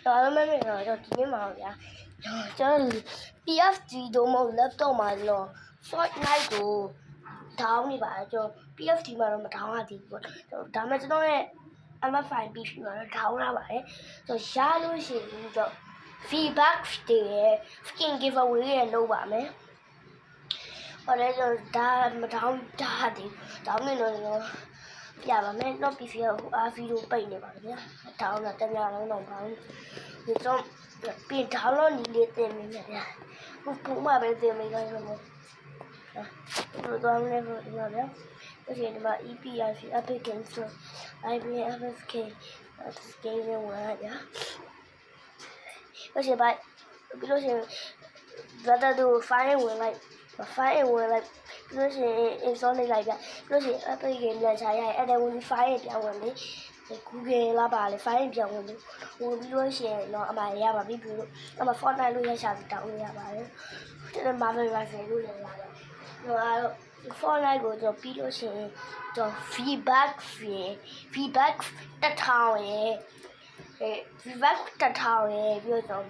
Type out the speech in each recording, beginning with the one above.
ဒါလည်းမင်းတော့ဒီနေ့မှာဗျာကျွန်တော် PFG တို့မဟုတ် laptop မှာတော့ Fortnite ကို down နေပါတယ်ကျွန်တော် PFG မှာတော့မ down ရသေးဘူးပေါ့ဒါမှကျွန်တော်ရဲ့ MF5 PC မှာတော့ down ရပါတယ်ဆိုတော့ရလို့ရှိရင်တော့ feedback တွေရဲ့ skin giveaway ရဲ့လုပ်ပါမယ်ဟောလဲကျွန်တော်ဒါမ down တာသေး down နေတော့ပြပါမယ်တော့ PC ကဟို RV တို့ပိတ်နေပါဗျာ down တာတများလုံးတော့ပါဘူးဒီတော့ပြင် download နည်းလေးသင်မိမယ်ဗျာဟိုပုံမှပဲသင်မိကြတယ်မို့ဒီတော့လည်းပြောရဗျာဒီချိန်မှာ EPRC Epic Games IBM FSK game ဝင်ရဗျာပြီးလို့ရှိရင်ဒါတော့ file ဝင်လိုက်ပြီးလို့ရှိရင် install လုပ်လိုက်ဗျပြီးလို့ရှိရင် Epic Game လက်ချရရင်အဲ့ဒါဝင် file ပြန်ဝင်လေ Google လာပါလေ file ပြန်ဝင်လို့ဝင်ပြီးလို့ရှိရင်တော့အမှရပါပြီပြီးလို့အမှ Fortnite လို့ရရှာပြီးတောင်းလို့ရပါတယ်ကျွန်တော် Marvel Rifle လို့လည်းရတယ်တော့ Fortnite ကိုကျွန်တော်ပြီးလို့ရှိရင်ကျွန်တော် feedback 1000ရယ်feedback 1000ရယ်ပြီးတော့ကျွန်တော်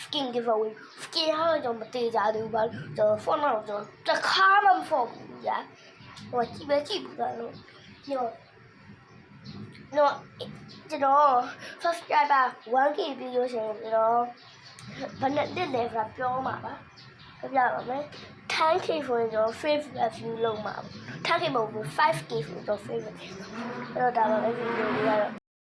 skin giveaway skin ကတော့ကျွန်တော်မတည်ကြသေးဘူးပါကျွန်တော် Fortnite ကိုကျွန်တော်တစ်ခါမှမဖောက်ဘူးကြာဟိုကြည့်ဘူးလားလို့ကျွန်တော် subscriber 1k ပြီးလို့ရှိရင်ကျွန်တော်ဘယ်နဲ့တက်လဲဆိုတာပြောမှာပါပြပါမယ် 10k ဆိုရင်ကျွန်တော် favorite view လုပ်မှာ 10k မဟုတ်ဘူး 5k ဆိုတော့ favorite အဲ့တော့ဒါပါပဲ video လေးကတော့